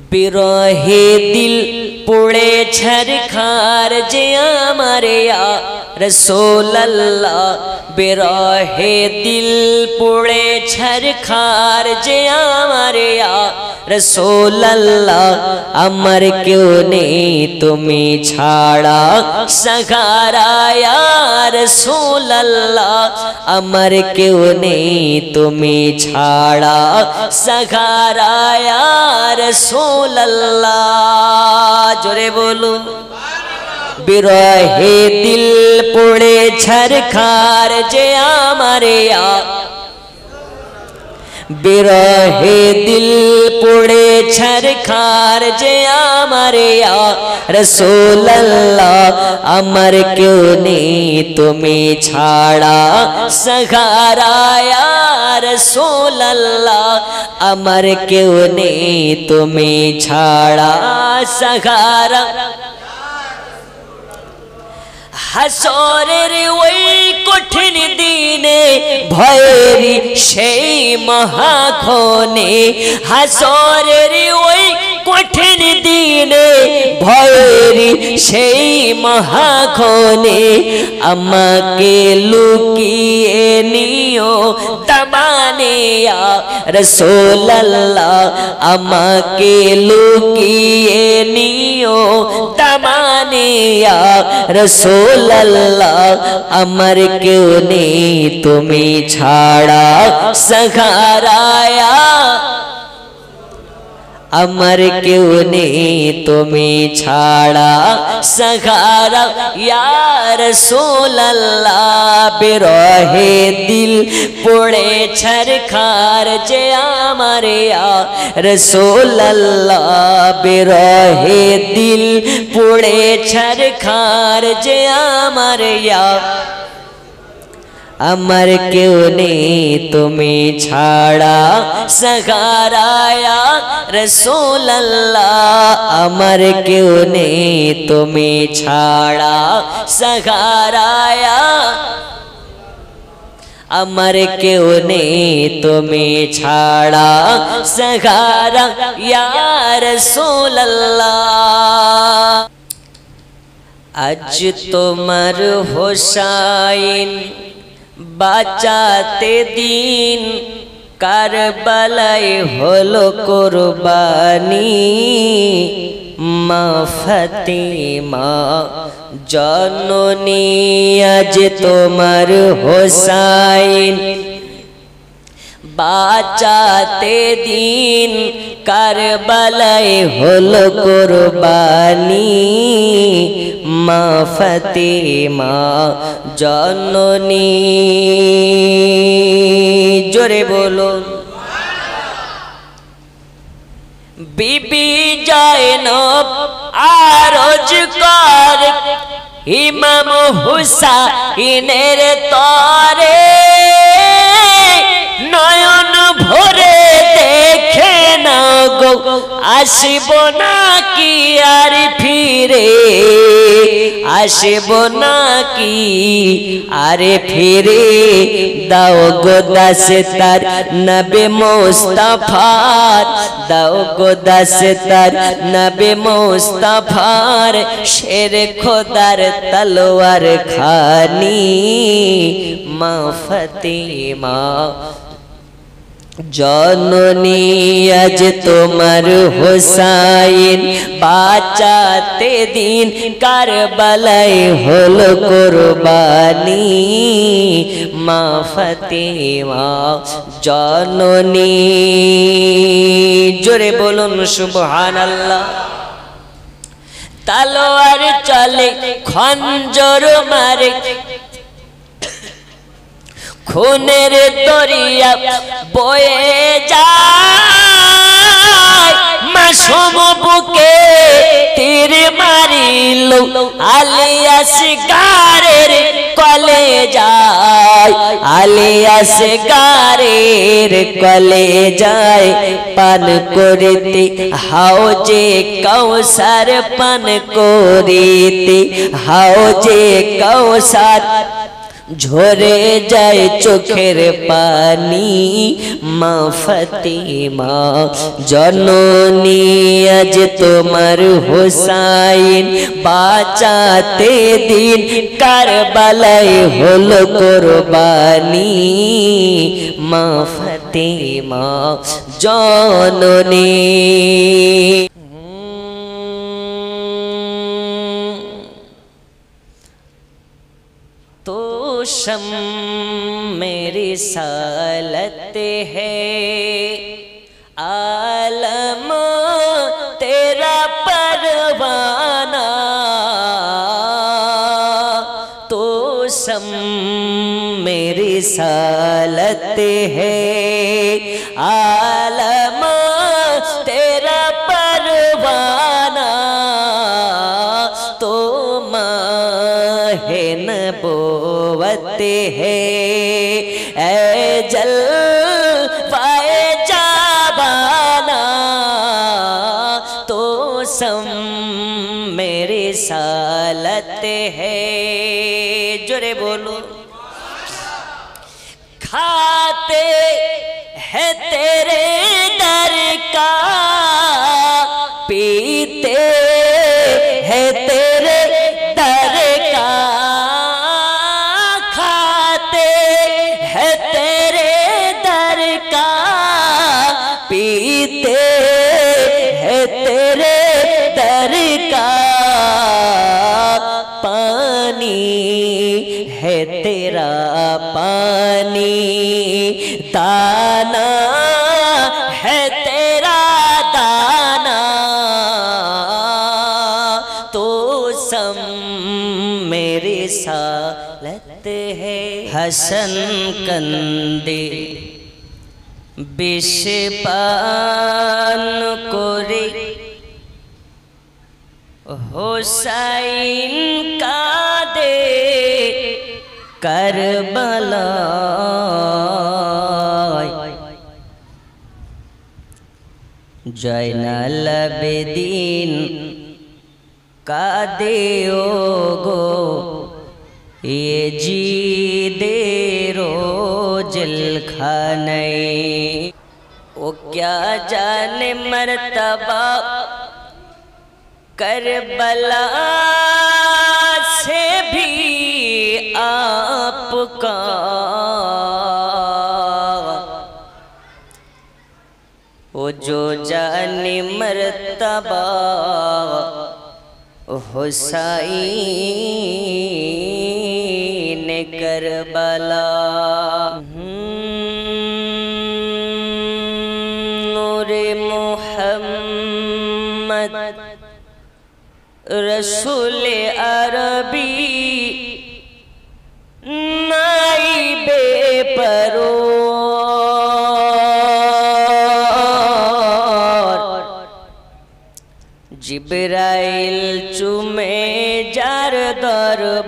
বিরহে দিল পুড়ে ছরখার যে আমারে ইয়া রাসূলুল্লাহ বিরহে দিল পুড়ে ছরখার যে আমারে ইয়া রাসূলুল্লাহ আমার কেউ নেই তুমি ছাড়া সহারা ইয়া রাসূলুল্লাহ আমার কেউ নেই তুমি ছাড়া সহারা ইয়া রাসূলুল্লাহ জোরে বলুন বিরহে দিল পুড়ে ছরখার যে আমারে ইয়া বিরহে দিল পুড়ে ছরখার যে আমারে ইয়া রাসূলুল্লাহ আমার কেউ নেই তুমি ছাড়া সহারা ইয়া রাসূলুল্লাহ আমার কেউ নেই তুমি ছাড়া সহারা হাসরের ওই কঠিন দিনে ভয়ের সেই মহাক্ষণে হাসরের ওই কঠিন দিনে ভয়ের সেই মহাক্ষণে আমাকে লুকিয়ে নিও দামানে ইয়া রাসূলুল্লাহ আমাকে লুকিয়ে নিও দামানে ইয়া রাসূলুল্লাহ আমার কেউ নেই তুমি ছাড়া সহারা ইয়া আমার কেউ নেই তুমি ছাড়া সহারা ইয়া রাসূলুল্লাহ বিরহে দিল পুড়ে ছরখার যে আমারে ইয়া রাসূলুল্লাহ বিরহে দিল পুড়ে ছরখার যে আমারে ইয়া আমার কেউ নেই তুমি ছাড়া সহারা ইয়া রাসূলুল্লাহ আমার কেউ নেই তুমি ছাড়া সহারা ইয়া আমার কেউ নেই তুমি ছাড়া সহারা ইয়া রাসূলুল্লাহ আজ তোমার হোসাইন বাঁচাতে দিন কারবালায় হলো কুরবানি মা ফাতিমা জননী আজ তোমার হোসাইন বাঁচাতে দিন কারবালায় হলো কুরবানি মা ফাতিমা জননী জোরে বলুন বিবি জায়নব আরজ কর ইমাম হুসাইনের তরে নয়ন ভরে দেখে না গো আসিব না কি আর ফিরে আসিব না কি আরে ফিরে দাও গো দাসে তার নবী মুস্তাফার দাও গো দাসে তার নবী মুস্তাফার শের খোদার তলোয়ার খানি মা ফাতিমা জননী আজ তোমার হোসাইন বাঁচাতে দিন কারবালায় হলো কুরবানি মা ফাতিমা জননী জোরে বলুন সুবহানাল্লাহ তলোয়ার চলে খঞ্জর মারে খুনের দরিয়া বয়ে যায় মাসুম বুকে তীর মারিল আলী আসগারের কলে যায় আলী আসগারের কলে যায় পান করিতে হাউজে কাউসার পান করিতে হাউজে কাউসার ঝরে যায় চোখের পানি মা ফাতিমা জননী আজ তোমার হোসাইন বাঁচাতে দিন কারবালায় হলো কুরবানি মা ফাতিমা জননী तो शम मेरी सालत है आलम तेरा परवाना तो शम मेरी सालत है आलम तेरा परवाना तो माहे नबूवत है ऐ जलवाए जाबाना तो सम मेरी सालत है जोरे बोलो खाते हैं तेरे दर का पीते हैं तेरे दर का खाते हैं तेरे दर का पीते हैं तेरे दर का पानी है तेरा पानी दाना है तेरा दाना तो सम मेरी सालत है हसन कंदे विषपान करे हुसैन का दे करबला जैनल आबिदीन का देओ गो ये जी दे रोजिल खाने वो क्या जाने मर्तबा करबला से भी आपका वो जो जाने मर्तबा हुसैन करबला नूरे मोहम्मद रसूल अरबी नाइबे परोर जिब्राइल चुमे जार दरबार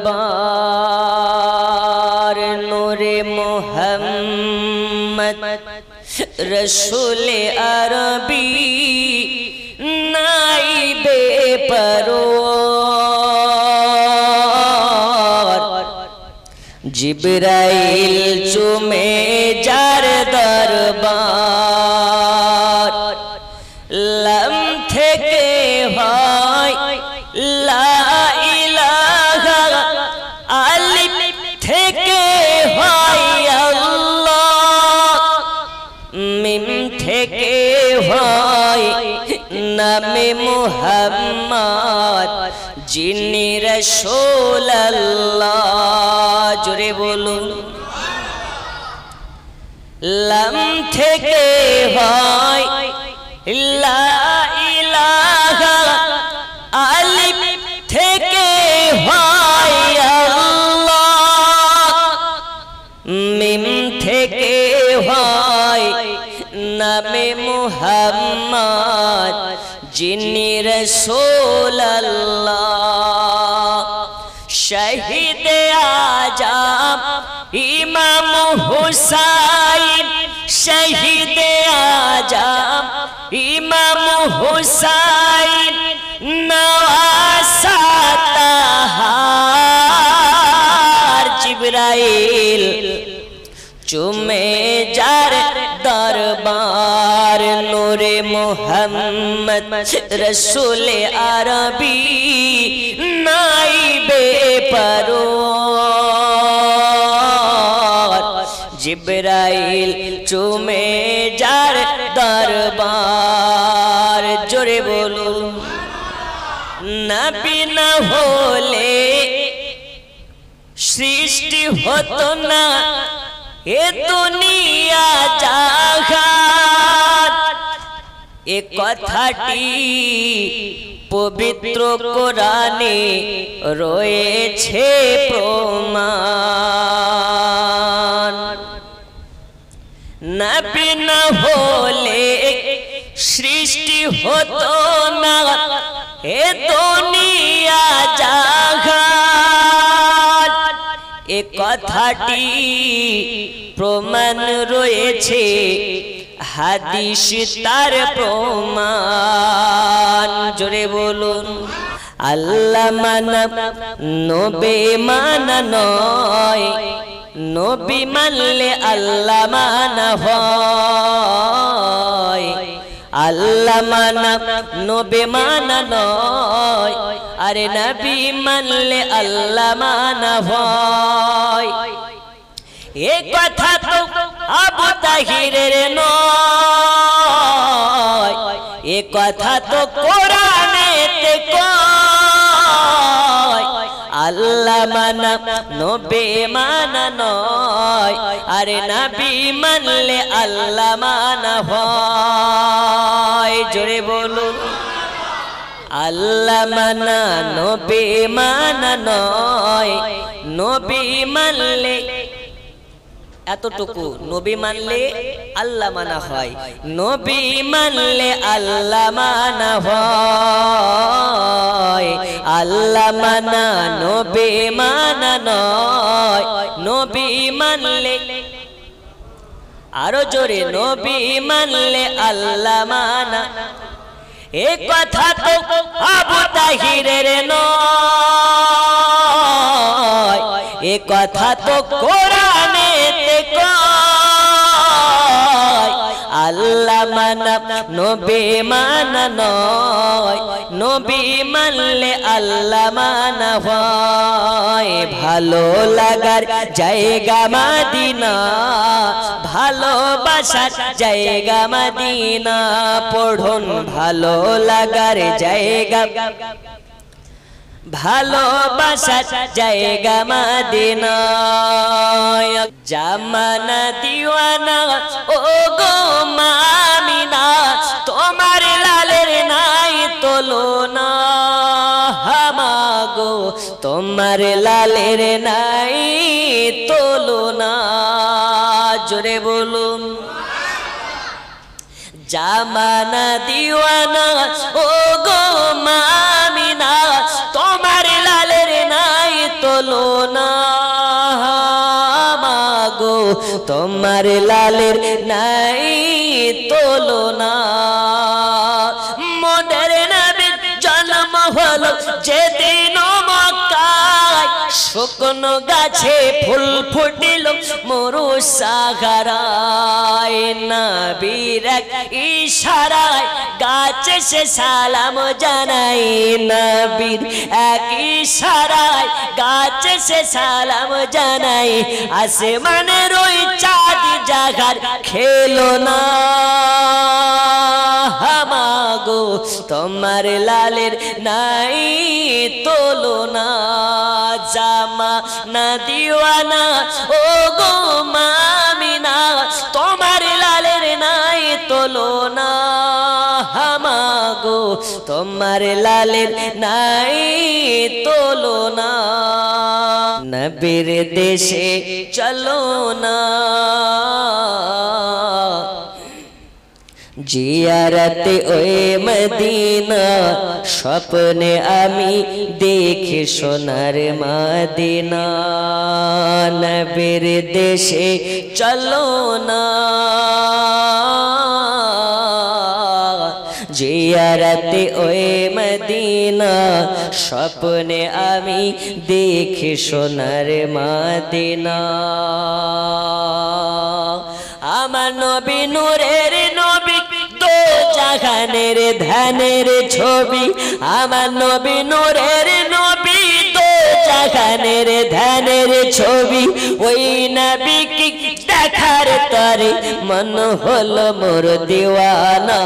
नूरे मोहम्मद रसूल अरबी नाइबे परोर जिब्राइल चुमे जार दरबार लम থেকে হয় লা ইলাহা আলিফ থেকে হয় আল্লাহ মিম থেকে হয় নামে মুহাম্মদ যিনি রাসূল আল্লাহ জোরে বলুন লাম থেকে হয় লা ইলাহা আলিফ থেকে হয় আল্লাহ মিম থেকে হয় নামে মুহাম্মদ যিনি রাসূল আল্লাহ শহীদ আজম ইমাম হুসাইন শহীদ আজম ইমাম হুসাইন নওয়াসা তাহার জিবরাইল চুমে যার দরবার নূরে মুহাম্মদ রসুল আরবি নাইবে পরওয়ার জিবরাইল চুমে যার দরবার জোরে বলুন নবী না হলে সৃষ্টি হতো না এ দুনিয়া জাহান এ কথাটি পবিত্র কোরআনে রয়েছে প্রমাণ নবী না হলে সৃষ্টি হতো না এ দুনিয়া জাহান এ কথাটি প্রমাণ রয়েছে হাদিস তার প্রমাণ জোরে বলুন আল্লাহ মানা নবী মানা নয় নবী মানলে আল্লাহ মানা হয় আল্লাহ মানা নবী মানা নয় আরে নবী মানলে আল্লাহ মানা হয় এ কথা তো আবু তাহিরের নয় এ কথা তো কোরআনেতে কয় আল্লাহ মানা নবী মানা নয় আরে নবী মানলে আল্লাহ মানা হয় জোরে বলুন আল্লাহ মানা নবী মানা নয় নবী মানলে এতটুকু নবী মানলে আল্লাহ মানা হয় নবী মানলে আল্লাহ মানা হয় আল্লাহ মানা নবী মানা নয় নবী মানলে আরো জোরে নবী মানলে আল্লাহ মানা এ কথা তো আবু তাহিরের নয় এ কথা তো কোরআনেতে কয় আল্লাহ মানা নবী মানা নয় নবী মানলে আল্লাহ মানা হয় ভালো লাগার জায়গা মদিনা ভালোবাসার জায়গা মদিনা পড়ুন ভালো লাগার জায়গা ভালোবাসার জায়গা মদিনা জামানা দিওয়ানা ও গো মামিনা তোমার লালের নাই তুলনা হামাগো তোমার লালের নাই তুলনা জোরে বলুন জামানা দিওয়ানা ও গো মামিনা তোমার লালের নাই তুলনা মাগো তোমার লালের নাই তুলনা মোদের নবীর জন্ম হলো যেদিন মক্কায় শুকনো গাছে ফুল ফুটিল মরু সাগরায় নবীর ইশারায় গাছে সে সালাম জানাই নবীর এক ইশারায় গাছে সে সালাম জানাই আসমানের ওই চাঁদ জাগার খেলো না হামাগো তোমার লালের নাই তুলনা জামা না দিওয়ানা ও গো মামিনা তোমার লালের নাই তুলনা হামাগো তোমার লালের নাই তুলনা নবীর দেশে চলো না জিয়ারতে ওই মদিনা স্বপ্নে আমি দেখি সোনার মদিনা নবীর দেশে চলো না জিয়ারতে ওই মদিনা স্বপ্নে আমি দেখি সোনার মদিনা আমার নবী নূরের নবী তো জাহানের ধানের ছবি আমার নবী নূরের নবী তো জাহানের ধানের ছবি ওই নবীকে দেখার তরে মন হলো মোর দিওয়ানা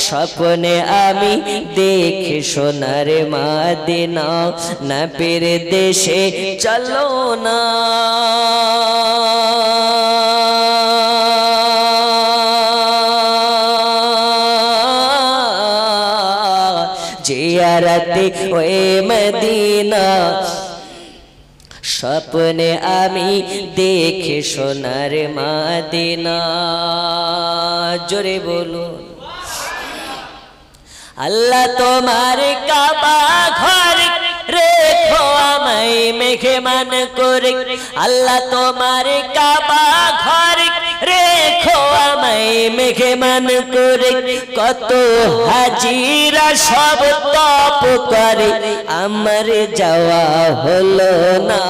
স্বপ্নে আমি দেখি সোনার মদিনা নবীর দেশে চলো না জিয়ারতে ওই মদিনা স্বপ্নে আমি দেখি সোনার মদিনা জোরে বলুন আল্লাহ তোমার কাবা ঘর রেখো আমায় মেহমান করে আল্লাহ তোমার কাবা ঘর রেখো আমায় মেহমান করে কত হাজিরা সব তপ করে আমার যাওয়া হলো না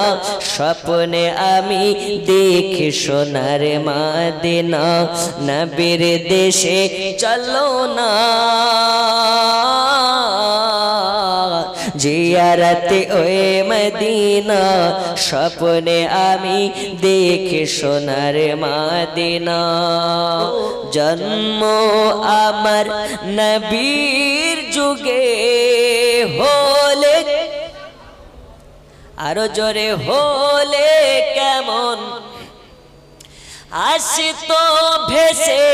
স্বপ্নে আমি দেখি সোনার মদিনা নবীর দেশে চলো না জিয়ারতে ওই মদিনা স্বপ্নে আমি দেখি সোনার মদিনা জন্ম আমার নবীর যুগে হলে আরো জোরে হলে কেমন আসতো ভেসে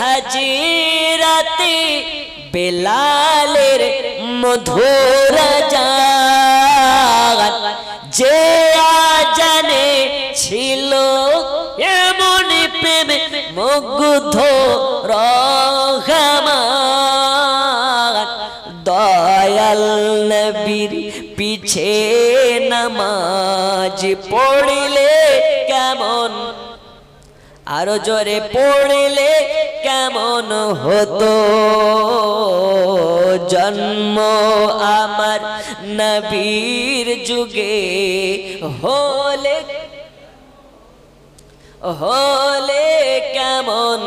হাজিরাতে বেলালের মধুর জান যে আজানে ছিল এমন প্রেমে মুগ্ধ রহমান দয়াল নবীর পিছে নামাজ পড়লে কেমন আরো জোরে পড়লে কেমন হতো জন্ম আমার নবীর যুগে হলে কেমন